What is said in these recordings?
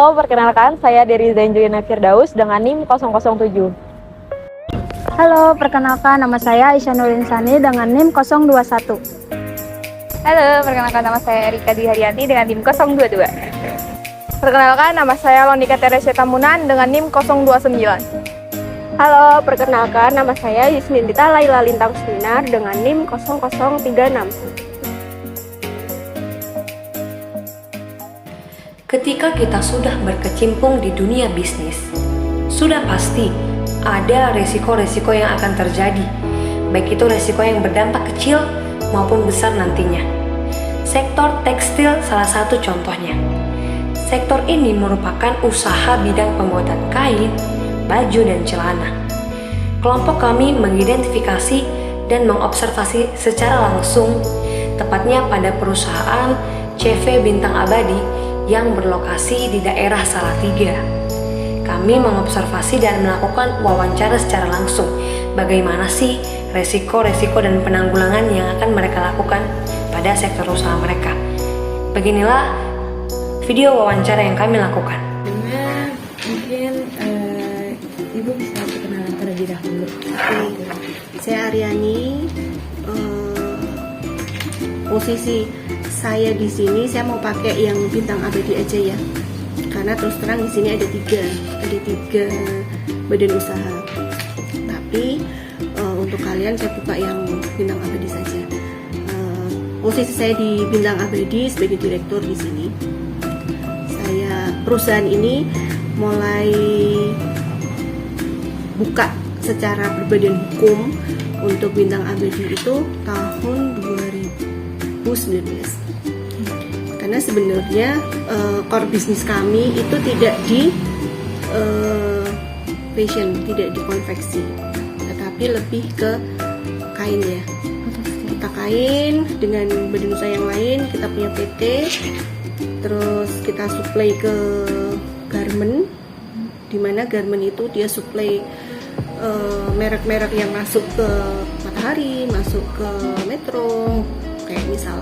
Halo, perkenalkan saya Dery Zainjulina Firdaus dengan NIM 007. Halo, perkenalkan nama saya Aisyah Nurinsani dengan NIM 021. Halo, perkenalkan nama saya Rika Diharyanti dengan NIM 022. Perkenalkan nama saya Lonika Teresia Tamunan dengan NIM 029. Halo, perkenalkan nama saya Yusnindita Laila Lintang Sinar dengan NIM 0036. Ketika kita sudah berkecimpung di dunia bisnis, sudah pasti ada resiko-resiko yang akan terjadi, baik itu resiko yang berdampak kecil maupun besar nantinya. Sektor tekstil salah satu contohnya. Sektor ini merupakan usaha bidang pembuatan kain, baju, dan celana. Kelompok kami mengidentifikasi dan mengobservasi secara langsung, tepatnya pada perusahaan CV Bintang Abadi yang berlokasi di daerah Salatiga. Kami mengobservasi dan melakukan wawancara secara langsung. Bagaimana sih resiko-resiko dan penanggulangan yang akan mereka lakukan pada sektor usaha mereka. Beginilah video wawancara yang kami lakukan. Dengan mungkin Ibu bisa perkenalan terlebih dahulu. Saya Aryani. Posisi saya di sini, saya mau pakai yang Bintang Abadi aja ya, karena terus terang di sini ada tiga badan usaha. Tapi untuk kalian saya buka yang Bintang Abadi saja. Posisi saya di Bintang Abadi sebagai direktur di sini. Perusahaan ini mulai buka secara berbadan hukum untuk Bintang Abadi itu tahun 2019. Karena sebenarnya core bisnis kami itu tidak di fashion, tidak di konveksi, tetapi lebih ke kain ya. Kita kain dengan badan usaha yang lain, kita punya PT, terus kita supply ke garment, dimana garment itu dia supply merek-merek yang masuk ke Matahari, masuk ke Metro, kayak misal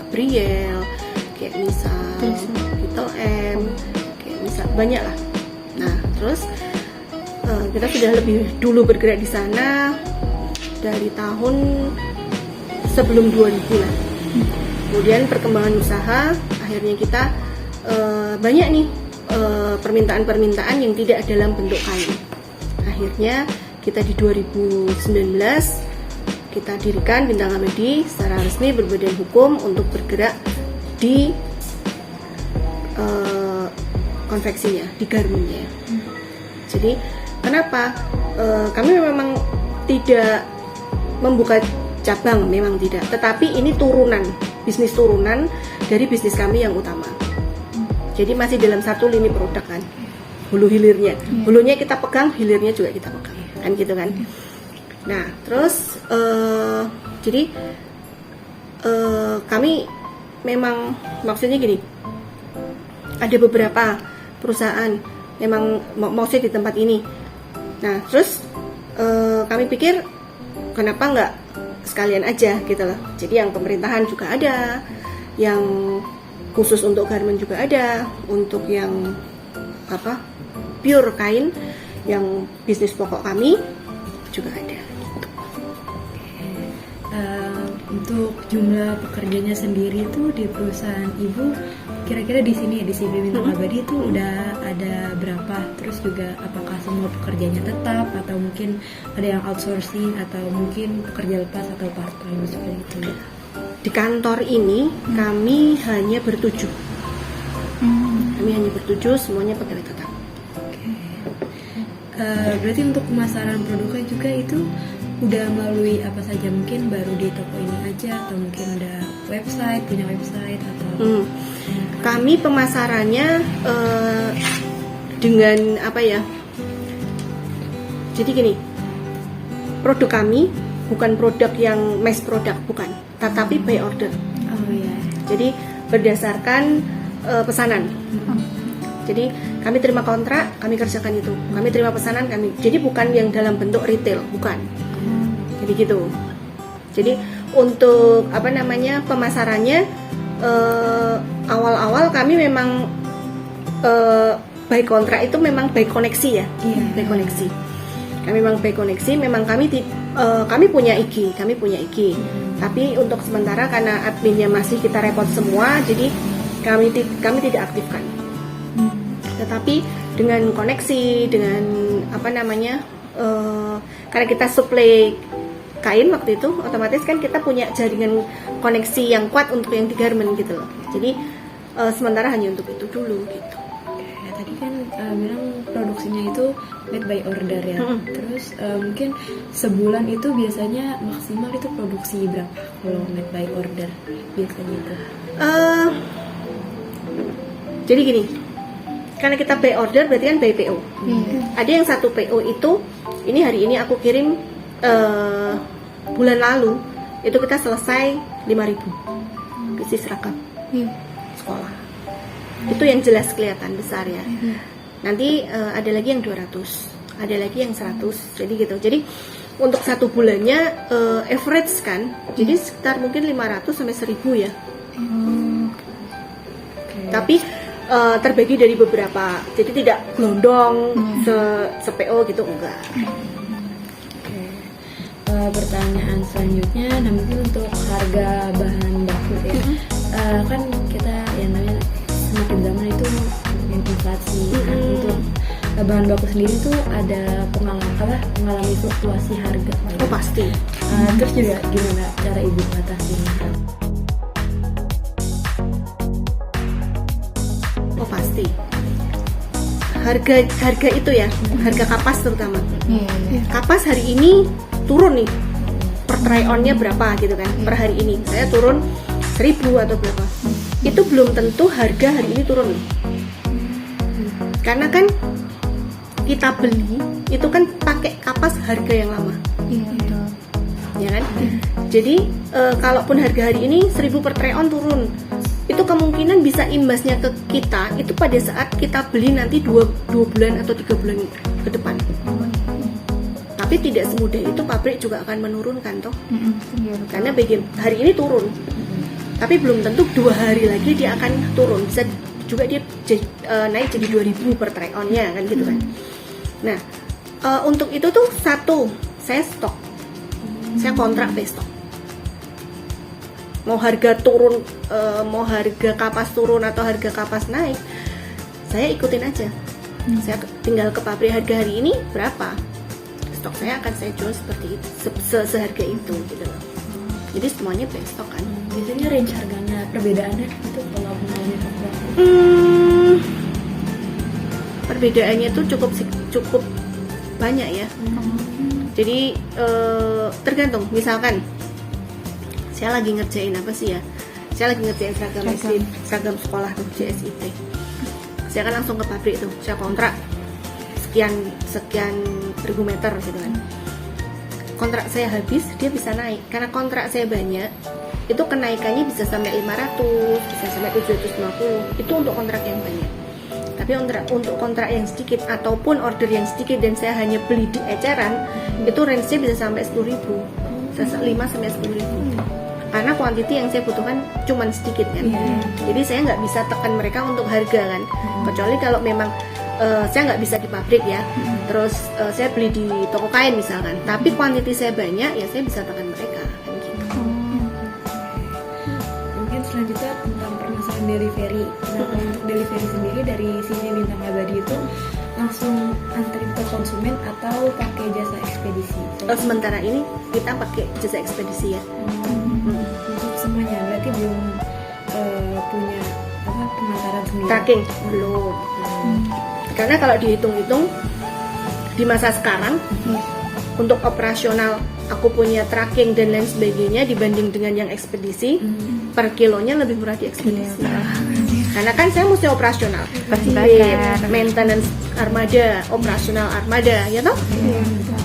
Gabriel, kayak misal Little M, kayak misal banyak lah. Nah, terus kita sudah lebih dulu bergerak di sana dari tahun sebelum 2000 lah. Kemudian perkembangan usaha, akhirnya kita banyak nih permintaan-permintaan yang tidak dalam bentuk kain. Akhirnya kita di 2019 kita dirikan Bintang Abadi secara resmi berbadan hukum untuk bergerak di konveksinya, di garmentnya. Jadi kenapa kami memang tidak membuka cabang, memang tidak, tetapi ini bisnis turunan dari bisnis kami yang utama. Jadi masih dalam satu lini produk kan, hulu hilirnya, hulunya kita pegang, hilirnya juga kita pegang, kan gitu kan. Nah, terus jadi kami memang maksudnya gini, ada beberapa perusahaan memang mau di tempat ini. Nah, terus kami pikir kenapa nggak sekalian aja gitu loh. Jadi yang pemerintahan juga ada, yang khusus untuk garment juga ada, untuk yang pure kain, yang bisnis pokok kami juga ada. Untuk jumlah pekerjanya sendiri itu di perusahaan Ibu, kira-kira di sini di CV Bintang Abadi itu udah ada berapa? Terus juga apakah semua pekerjanya tetap atau mungkin ada yang outsourcing atau mungkin pekerja lepas atau part-time seperti itu? Di kantor ini kami hanya bertujuh. Kami hanya bertujuh, semuanya pegawai tetap. Berarti untuk pemasaran produknya juga itu udah melalui apa saja, mungkin baru di toko ini aja atau mungkin udah punya website atau kami pemasarannya dengan jadi gini, produk kami bukan produk yang mass product, bukan, tetapi by order. Jadi berdasarkan pesanan. Jadi kami terima kontrak, kami kerjakan itu. Kami terima pesanan, jadi bukan yang dalam bentuk retail, bukan. Jadi gitu. Jadi untuk pemasarannya awal-awal kami memang by kontrak itu memang by koneksi ya, by koneksi. Kami memang by koneksi, memang kami punya IG, Tapi untuk sementara karena adminnya masih kita repot semua, jadi kami tidak aktifkan. Tetapi dengan koneksi, dengan karena kita supply kain waktu itu, otomatis kan kita punya jaringan koneksi yang kuat untuk yang di garment gitu loh. Jadi sementara hanya untuk itu dulu gitu. Nah, tadi kan bilang produksinya itu made by order ya. Terus mungkin sebulan itu biasanya maksimal itu produksi berapa kalau made by order biasanya itu? Jadi gini, karena kita by order berarti kan by PO. Ada yang satu PO itu, ini hari ini aku kirim bulan lalu itu kita selesai 5.000 bisnis seragam sekolah. Itu yang jelas kelihatan besar ya. Nanti ada lagi yang 200, ada lagi yang 100, jadi gitu. Jadi untuk satu bulannya average kan, jadi sekitar mungkin 500 sampai 1.000 ya. Tapi terbagi dari beberapa, jadi tidak gelondong se-PO gitu, enggak. Pertanyaan selanjutnya, nah mungkin untuk harga bahan baku ya, kan kita yang namanya semakin zaman itu inflasi. Nah, untuk bahan baku sendiri tuh ada mengalami fluktuasi harga. Oh pasti. Terus juga gimana cara ibu mengatasinya? Oh pasti. Harga itu ya, harga kapas terutama. Kapas hari ini turun nih, per try on-nya berapa gitu kan, per hari ini saya turun 1.000 atau berapa, itu belum tentu harga hari ini turun nih. Karena kan kita beli itu kan pakai kapas harga yang lama, ya kan. Jadi kalaupun harga hari ini 1.000 per try on turun, itu kemungkinan bisa imbasnya ke kita itu pada saat kita beli nanti 2 bulan atau 3 bulan ke depan. Tapi tidak semudah itu pabrik juga akan menurunkan toh. Karena hari ini turun, tapi belum tentu 2 hari lagi dia akan turun. Bisa juga dia naik jadi 2.000 per try on-nya kan gitu kan. Nah untuk itu tuh saya stok, saya kontrak by stok. Mau harga turun, mau harga kapas turun atau harga kapas naik, saya ikutin aja. Saya tinggal ke pabrik, harga hari ini berapa, stok saya akan saya jual seperti itu, seharga itu gitu loh. Jadi semuanya by stok kan. Biasanya range harganya perbedaannya itu kalau mengalami fluktuasi? Perbedaannya tuh cukup banyak ya. Jadi tergantung, misalkan saya lagi ngerjain apa sih ya? Saya lagi ngerjain seragam sekolah tuh, JSIT. Saya kan langsung ke pabrik tuh, saya kontrak sekian ribu meter gitu kan. Kontrak saya habis, dia bisa naik. Karena kontrak saya banyak, itu kenaikannya bisa sampai 500, bisa sampai 750. Itu untuk kontrak yang banyak. Tapi untuk kontrak yang sedikit ataupun order yang sedikit dan saya hanya beli di eceran, itu range-nya bisa sampai 10.000, 5 sampai 10.000. Karena kuantiti yang saya butuhkan cuman sedikit kan. Jadi saya nggak bisa tekan mereka untuk harga kan. Kecuali kalau memang saya nggak bisa di pabrik ya. Terus saya beli di toko kain misalkan. Tapi kuantiti saya banyak, ya saya bisa tekan mereka kan gitu. Mungkin selanjutnya tentang permasalahan delivery. Nah, untuk delivery sendiri dari sini Bintang Abadi itu langsung anterin ke konsumen atau pakai jasa ekspedisi? Sementara ini kita pakai jasa ekspedisi ya. Untuk semuanya berarti belum punya pemasaran sendiri? Tracking belum. Karena kalau dihitung-hitung di masa sekarang untuk operasional aku punya tracking dan lain sebagainya dibanding dengan yang ekspedisi, per kilonya lebih murah di ekspedisi. Karena kan saya mesti operasional, maintenance armada, operasional armada, ya toh?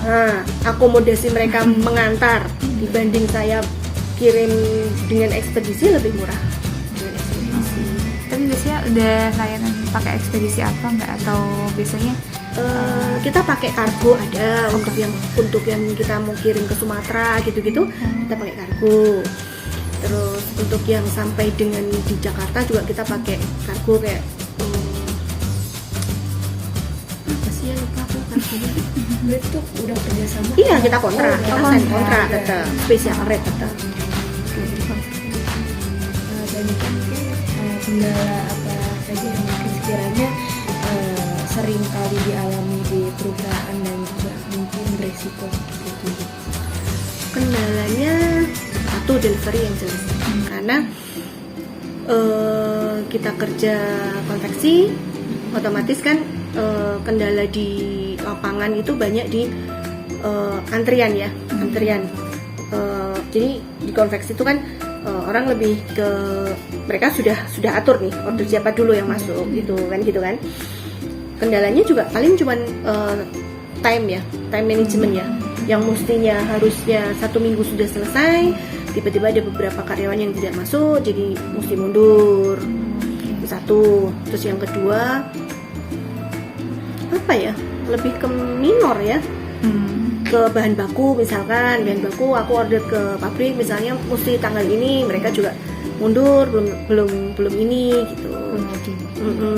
Nah, akomodasi mereka mengantar dibanding saya kirim dengan ekspedisi lebih murah. Tapi biasanya udah layanan pakai ekspedisi apa enggak, atau biasanya kita pakai kargo ada untuk yang kita mau kirim ke Sumatera gitu-gitu, kita pakai kargo. Terus untuk yang sampai dengan di Jakarta juga kita pakai kargo kayak apa sih ya, lupa aku kargonya. Berarti tuh udah kerjasama? Iya, kita kontrak, kita sign kontrak tetap, special rate tetap. Dan kan kendala apa saja yang mungkin sekiranya sering kali dialami di perusahaan dan juga mungkin beresiko seperti itu? Kendalanya satu, delivery yang jelas, karena kita kerja konveksi, otomatis kan kendala di lapangan itu banyak di antrian ya, antrian. Jadi di konveksi itu kan orang lebih ke mereka sudah atur nih order siapa dulu yang masuk gitu kan. Kendalanya juga paling cuman time management ya, yang mestinya harusnya 1 minggu sudah selesai, tiba-tiba ada beberapa karyawan yang tidak masuk, jadi mesti mundur. Itu satu. Terus yang kedua apa ya, lebih ke minor ya, ke bahan baku. Misalkan bahan baku aku order ke pabrik misalnya mesti tanggal ini, mereka juga mundur belum ini gitu.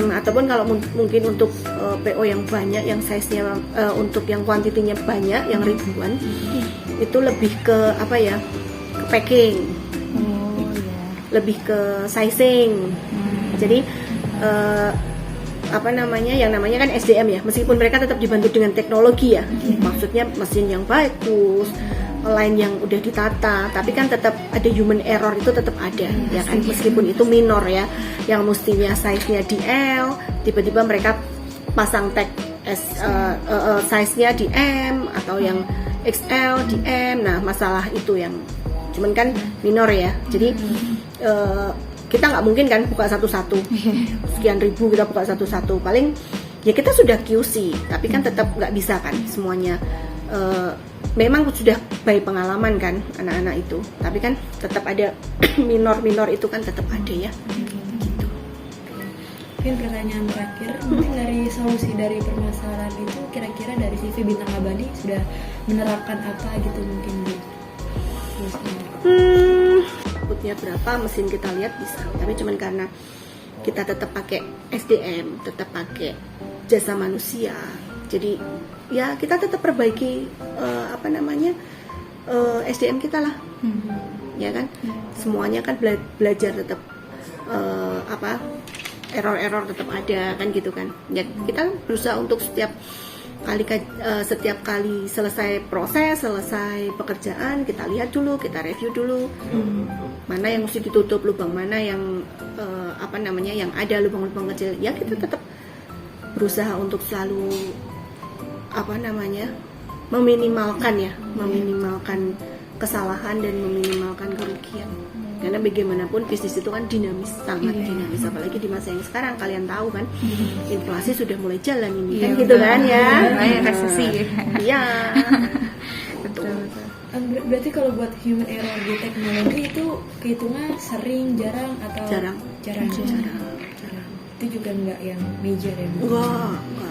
Ataupun kalau mungkin untuk PO yang banyak, yang size-nya untuk yang kuantitinya banyak, yang ribuan, itu lebih ke apa ya, ke packing, lebih ke sizing. Jadi apa namanya, yang namanya kan SDM ya, meskipun mereka tetap dibantu dengan teknologi ya, maksudnya mesin yang bagus, line yang udah ditata, tapi kan tetap ada human error, itu tetap ada ya kan, meskipun itu minor ya, yang mestinya size-nya di L, tiba-tiba mereka pasang tag size-nya di M, atau yang XL di M. Nah, masalah itu yang cuman kan minor ya, jadi kita nggak mungkin kan buka satu-satu, sekian ribu kita buka satu-satu, paling ya kita sudah QC, tapi kan tetap nggak bisa kan semuanya. Memang sudah baik pengalaman kan anak-anak itu, tapi kan tetap ada minor-minor itu kan tetap ada ya. Gitu. Mungkin pertanyaan terakhir, mungkin dari solusi dari permasalahan itu kira-kira dari CV Bintang Abadi sudah menerapkan apa gitu mungkin di outputnya berapa mesin kita lihat bisa, tapi cuman karena kita tetap pakai SDM, tetap pakai jasa manusia, jadi ya kita tetap perbaiki SDM kita lah, ya kan, semuanya kan belajar tetap error tetap ada kan gitu kan, ya kita berusaha untuk setiap kali selesai proses, selesai pekerjaan, kita lihat dulu, kita review dulu, mana yang mesti ditutup, lubang mana yang yang ada lubang-lubang kecil, ya kita tetap berusaha untuk selalu meminimalkan kesalahan dan meminimalkan kerugian. Karena bagaimanapun bisnis itu kan dinamis, sangat dinamis, apalagi di masa yang sekarang kalian tahu kan, inflasi sudah mulai jalan ini kan gitu kan ya. Resesi. Iya. Betul. Berarti kalau buat human error di teknologi itu kehitungnya sering, jarang atau Jarang. Itu juga enggak yang major ya Bu? Enggak